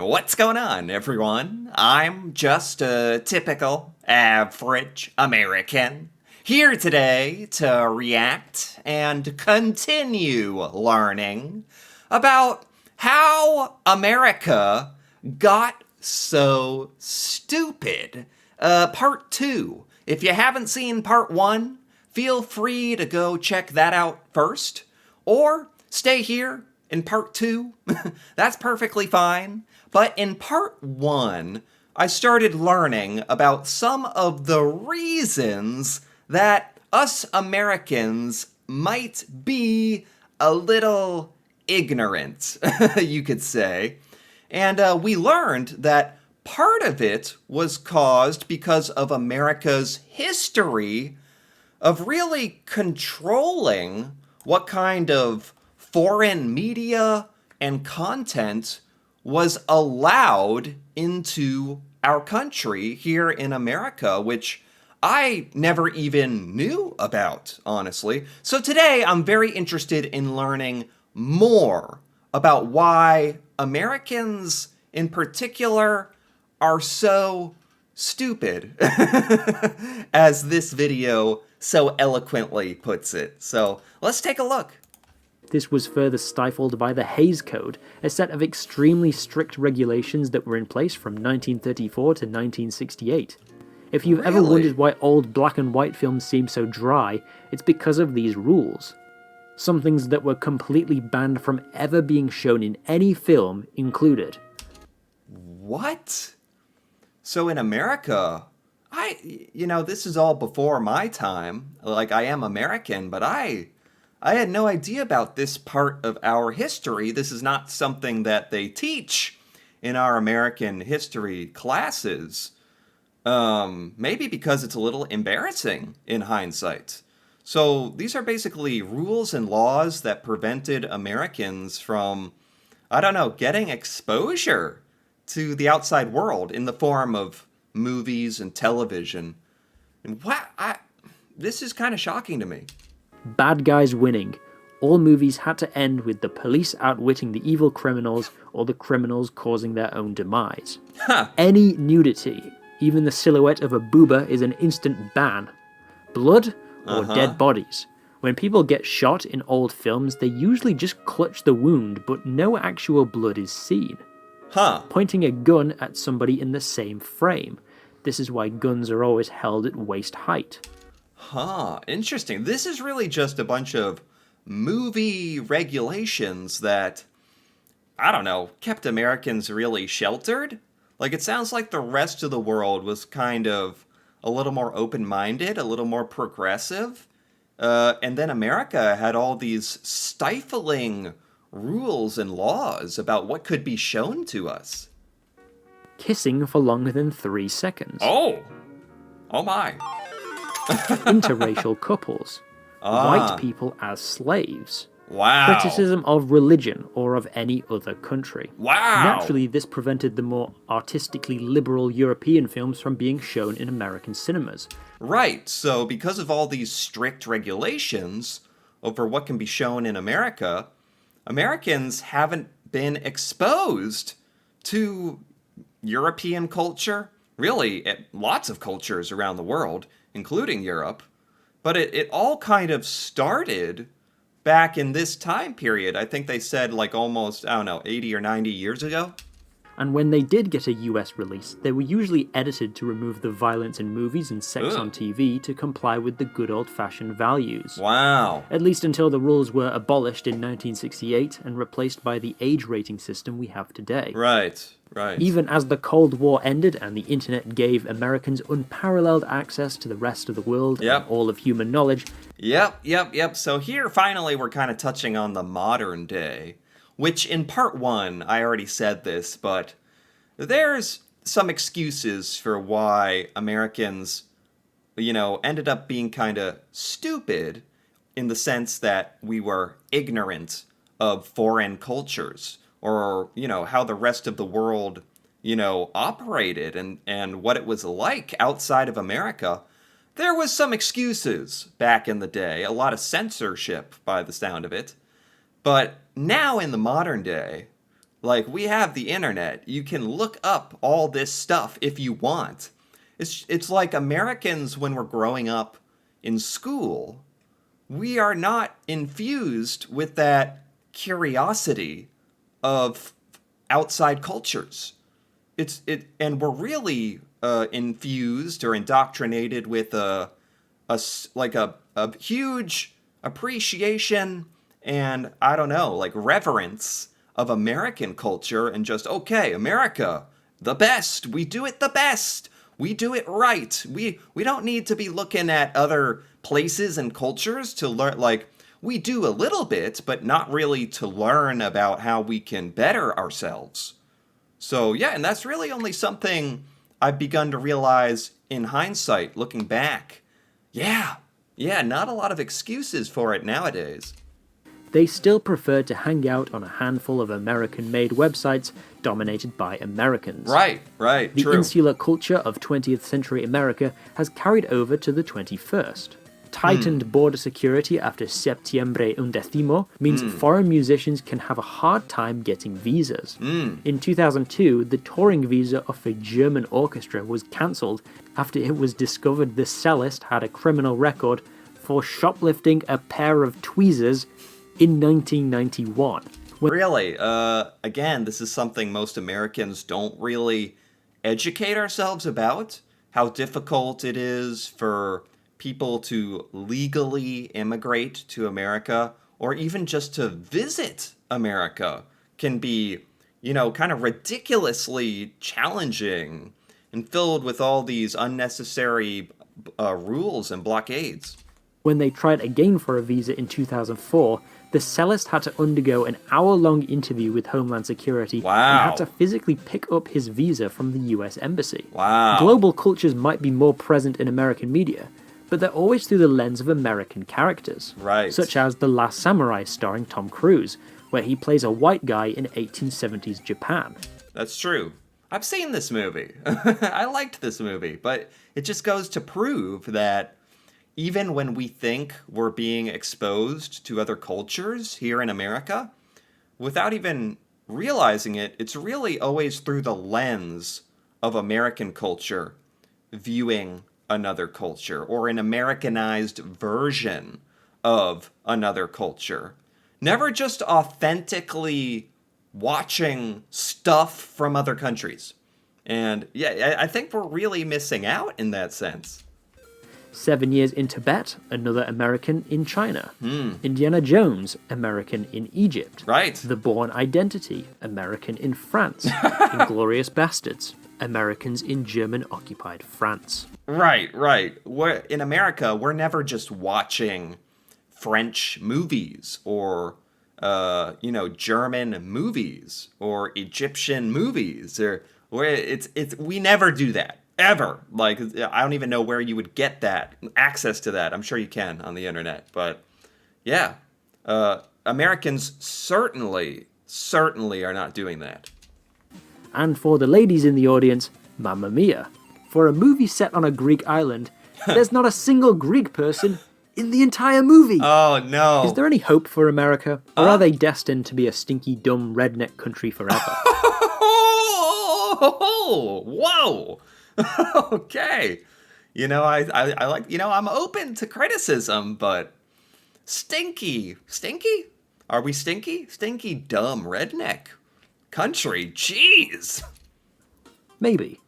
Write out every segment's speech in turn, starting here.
What's going on, everyone? I'm just a typical, average American, here today to react and continue learning about how America got so stupid. Part 2. If you haven't seen Part 1, feel free to go check that out first, or stay here in Part 2. That's perfectly fine. But in Part 1, I started learning about some of the reasons that us Americans might be a little ignorant, you could say. And we learned that part of it was caused because of America's history of really controlling what kind of foreign media and content was allowed into our country here in America, which I never even knew about, honestly. So today I'm very interested in learning more about why Americans in particular are so stupid, as this video so eloquently puts it. So let's take a look. This was further stifled by the Hays Code, a set of extremely strict regulations that were in place from 1934 to 1968. If you've ever Really? wondered why old black and white films seem so dry, it's because of these rules. Some things that were completely banned from ever being shown in any film included. What? So in America, this is all before my time. Like, I am American, but I had no idea about this part of our history. This is not something that they teach in our American history classes. Maybe because it's a little embarrassing in hindsight. So these are basically rules and laws that prevented Americans from, getting exposure to the outside world in the form of movies and television. And this is kind of shocking to me. Bad guys winning. All movies had to end with the police outwitting the evil criminals or the criminals causing their own demise. Any nudity, even the silhouette of a booba, is an instant ban. Blood or dead bodies. When people get shot in old films, they usually just clutch the wound, but no actual blood is seen. Pointing a gun at somebody in the same frame. This is why guns are always held at waist height. Interesting. This is really just a bunch of movie regulations that, kept Americans really sheltered. Like, it sounds like the rest of the world was kind of a little more open-minded, a little more progressive. And then America had all these stifling rules and laws about what could be shown to us. Kissing for longer than 3 seconds. Oh my. Interracial couples. White people as slaves. Wow. Criticism of religion or of any other country. Wow. Naturally, this prevented the more artistically liberal European films from being shown in American cinemas. Right, so because of all these strict regulations over what can be shown in America, Americans haven't been exposed to European culture, really lots of cultures around the world, including Europe. But it all kind of started back in this time period. I think they said like almost, 80 or 90 years ago. And when they did get a US release, they were usually edited to remove the violence in movies and sex on TV to comply with the good old-fashioned values. Wow. At least until the rules were abolished in 1968 and replaced by the age rating system we have today. Right. Even as the Cold War ended and the internet gave Americans unparalleled access to the rest of the world and all of human knowledge. Yep. So here, finally, we're kind of touching on the modern day, which in part 1, I already said this, but there's some excuses for why Americans, ended up being kind of stupid in the sense that we were ignorant of foreign cultures or, how the rest of the world, operated and what it was like outside of America. There was some excuses back in the day, a lot of censorship by the sound of it. But now in the modern day, Like, we have the internet. You can look up all this stuff if you want. It's like Americans, when we're growing up in school, we are not infused with that curiosity of outside cultures. And we're really infused or indoctrinated with a huge appreciation and, I don't know, like reverence of American culture, and just, okay, America, the best. We do it the best. We do it right. We don't need to be looking at other places and cultures to learn. Like, we do a little bit, but not really to learn about how we can better ourselves. So yeah, and that's really only something I've begun to realize in hindsight, looking back. Yeah, not a lot of excuses for it nowadays. They still preferred to hang out on a handful of American-made websites dominated by Americans. Right, The true. insular culture of 20th century America has carried over to the 21st. Tightened border security after Septiembre Undécimo means foreign musicians can have a hard time getting visas. In 2002, the touring visa of a German orchestra was cancelled after it was discovered the cellist had a criminal record for shoplifting a pair of tweezers in 1991. Really, again, this is something most Americans don't really educate ourselves about, how difficult it is for people to legally immigrate to America, or even just to visit America, can be, kind of ridiculously challenging and filled with all these unnecessary rules and blockades. When they tried again for a visa in 2004, the cellist had to undergo an hour-long interview with Homeland Security Wow. and had to physically pick up his visa from the US Embassy. Wow. Global cultures might be more present in American media, but they're always through the lens of American characters. Right. Such as The Last Samurai starring Tom Cruise, where he plays a white guy in 1870s Japan. That's true. I've seen this movie. I liked this movie, but it just goes to prove that even when we think we're being exposed to other cultures here in America, without even realizing it, it's really always through the lens of American culture viewing another culture, or an Americanized version of another culture. Never just authentically watching stuff from other countries. And yeah, I think we're really missing out in that sense. 7 Years in Tibet, another American in China. Indiana Jones, American in Egypt. Right. The Bourne Identity, American in France. Inglourious Bastards, Americans in German-occupied France. Right. In America, we're never just watching French movies or, German movies or Egyptian movies. We never do that. Ever. Like, I don't even know where you would get that, access to that. I'm sure you can on the internet. But, yeah, Americans certainly are not doing that. And for the ladies in the audience, Mamma Mia. For a movie set on a Greek island, there's not a single Greek person in the entire movie. Oh, no. Is there any hope for America? Or are they destined to be a stinky, dumb redneck country forever? Whoa. Okay. I like, I'm open to criticism, but stinky? Are we stinky? Stinky, dumb, redneck country. Jeez. Maybe.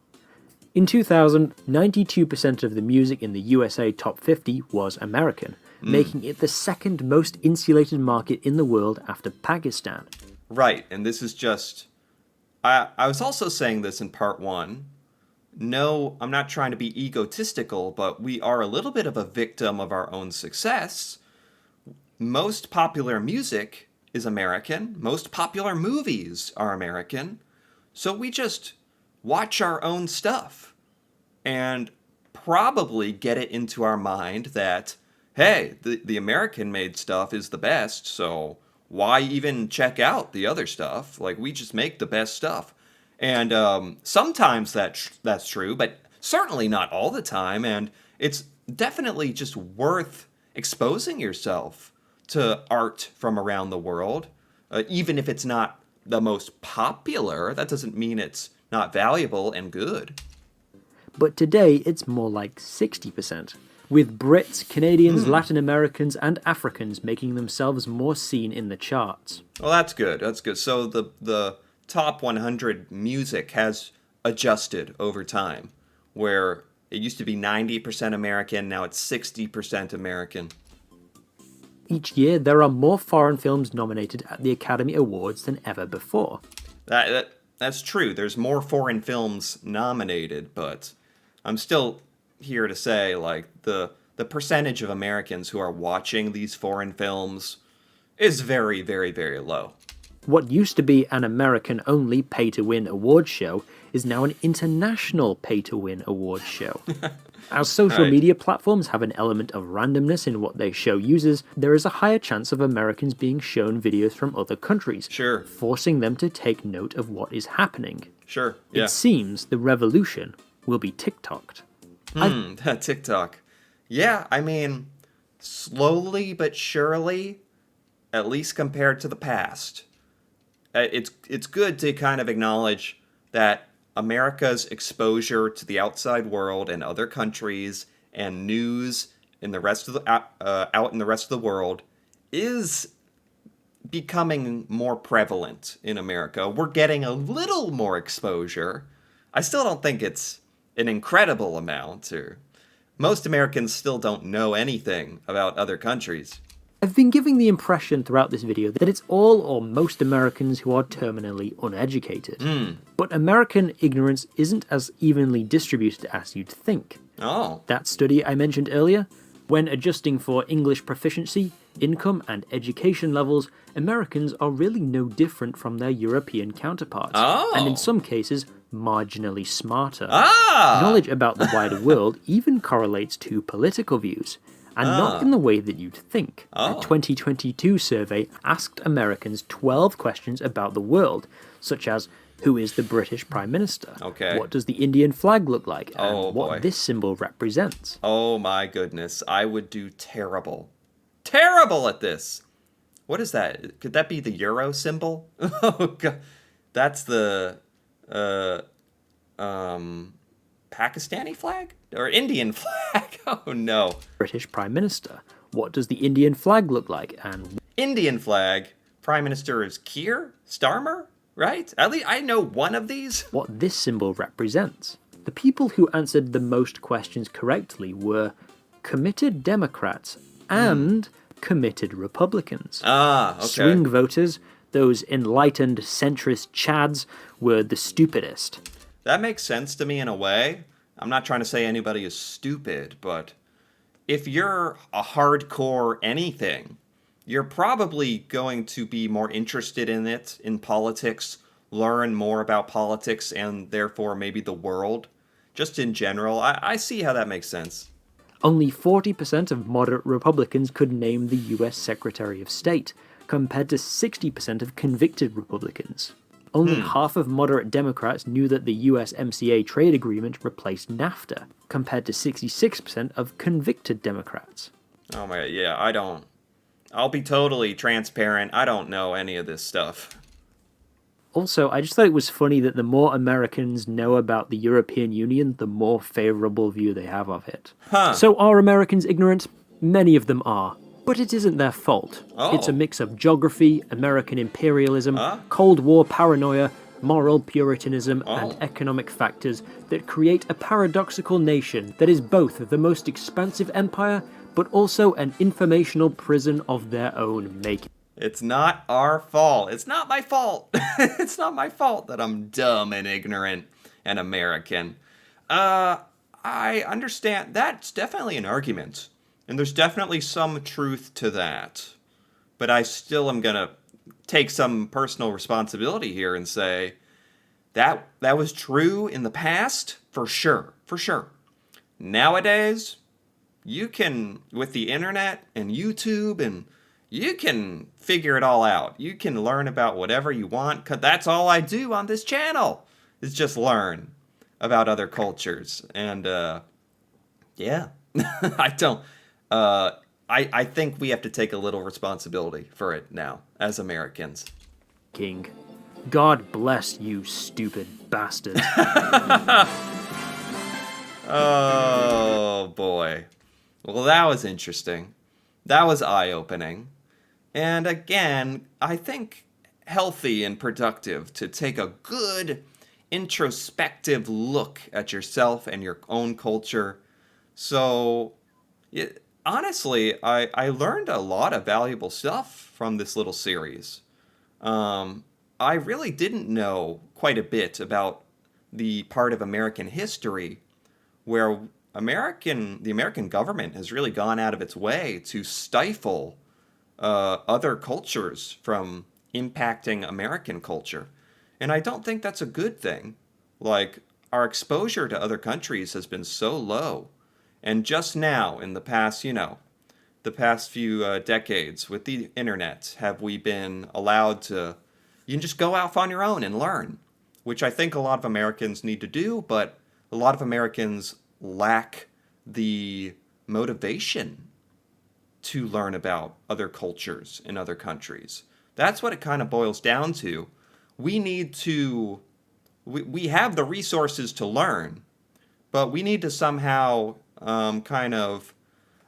In 2000, 92% of the music in the USA Top 50 was American, making it the second most insulated market in the world after Pakistan. Right, and this is just... I was also saying this in part one. No, I'm not trying to be egotistical, but we are a little bit of a victim of our own success. Most popular music is American. Most popular movies are American. So we just watch our own stuff and probably get it into our mind that, hey, the American-made stuff is the best, so why even check out the other stuff? Like, we just make the best stuff. And sometimes that's true, but certainly not all the time. And it's definitely just worth exposing yourself to art from around the world, even if it's not the most popular, that doesn't mean it's not valuable and good. But today it's more like 60%, with Brits, Canadians, Latin Americans, and Africans making themselves more seen in the charts. Well, that's good. That's good. So the top 100 music has adjusted over time, where it used to be 90% American, now it's 60% American. Each year, there are more foreign films nominated at the Academy Awards than ever before. That's true. There's more foreign films nominated, but I'm still here to say, like, the percentage of Americans who are watching these foreign films is very, very, very low. What used to be an American-only pay-to-win awards show is now an international pay-to-win awards show. As social media platforms have an element of randomness in what they show users, there is a higher chance of Americans being shown videos from other countries, Sure. forcing them to take note of what is happening. Sure, yeah. It seems the revolution will be TikToked. TikTok. Yeah, I mean, slowly but surely, at least compared to the past, it's good to kind of acknowledge that America's exposure to the outside world and other countries and news in the rest of the out in the rest of the world is becoming more prevalent in America. We're getting a little more exposure. I still don't think it's an incredible amount, or most Americans still don't know anything about other countries. I've been giving the impression throughout this video that it's all or most Americans who are terminally uneducated. But American ignorance isn't as evenly distributed as you'd think. Oh. That study I mentioned earlier, when adjusting for English proficiency, income, and education levels, Americans are really no different from their European counterparts, and in some cases, marginally smarter. Knowledge about the wider world even correlates to political views, and not in the way that you'd think. A 2022 survey asked Americans 12 questions about the world, such as, who is the British Prime Minister? Okay. What does the Indian flag look like? And what boy. this symbol represents? Oh my goodness, I would do terrible. Terrible at this! What is that? Could that be the Euro symbol? Oh god. That's the Pakistani flag? Or Indian flag? Oh no. British Prime Minister. What does the Indian flag look like? And Indian flag. Prime Minister is Keir Starmer, right? At least I know one of these. what this symbol represents? The people who answered the most questions correctly were committed Democrats and committed Republicans. Okay. Swing voters, those enlightened centrist chads, were the stupidest. That makes sense to me in a way. I'm not trying to say anybody is stupid, but if you're a hardcore anything, you're probably going to be more interested in it, in politics, learn more about politics, and therefore maybe the world. Just in general, I see how that makes sense. Only 40% of moderate Republicans could name the US Secretary of State, compared to 60% of convicted Republicans. Only half of moderate Democrats knew that the USMCA trade agreement replaced NAFTA, compared to 66% of convicted Democrats. Oh my god, yeah, I'll be totally transparent. I don't know any of this stuff. Also, I just thought it was funny that the more Americans know about the European Union, the more favourable view they have of it. So are Americans ignorant? Many of them are. But it isn't their fault. It's a mix of geography, American imperialism, Cold War paranoia, moral puritanism, and economic factors that create a paradoxical nation that is both the most expansive empire, but also an informational prison of their own making. It's not our fault. It's not my fault. It's not my fault that I'm dumb and ignorant and American. I understand. That's definitely an argument. And there's definitely some truth to that. But I still am going to take some personal responsibility here and say that was true in the past, for sure. For sure. Nowadays, you can, with the internet and YouTube, and you can figure it all out. You can learn about whatever you want, 'cause that's all I do on this channel, is just learn about other cultures. And, yeah, I think we have to take a little responsibility for it now, as Americans. King. God bless you, stupid bastard. Oh, boy. Well, that was interesting. That was eye-opening. And again, I think healthy and productive to take a good introspective look at yourself and your own culture. So, yeah, honestly, I learned a lot of valuable stuff from this little series. Um, I really didn't know quite a bit about the part of American history where the American government has really gone out of its way to stifle other cultures from impacting American culture. And I don't think that's a good thing. Like, our exposure to other countries has been so low. And just now, in the past, the past few decades with the internet, have we been allowed to, you can just go off on your own and learn, which I think a lot of Americans need to do, but a lot of Americans lack the motivation to learn about other cultures in other countries. That's what it kind of boils down to. We need to, we have the resources to learn, but we need to somehow kind of,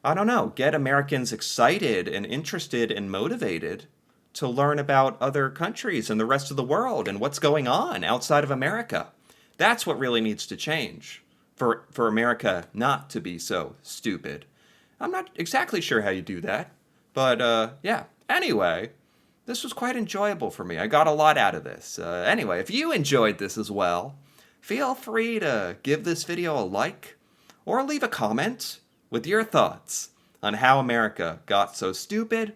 I don't know, get Americans excited and interested and motivated to learn about other countries and the rest of the world and what's going on outside of America. That's what really needs to change for America not to be so stupid. I'm not exactly sure how you do that, but yeah. Anyway, this was quite enjoyable for me. I got a lot out of this. Anyway, if you enjoyed this as well, feel free to give this video a like or leave a comment with your thoughts on how America got so stupid,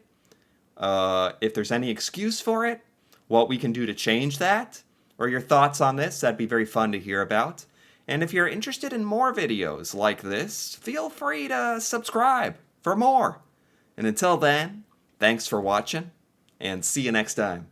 if there's any excuse for it, what we can do to change that, or your thoughts on this. That'd be very fun to hear about. And if you're interested in more videos like this, feel free to subscribe for more. And until then, thanks for watching, and see you next time.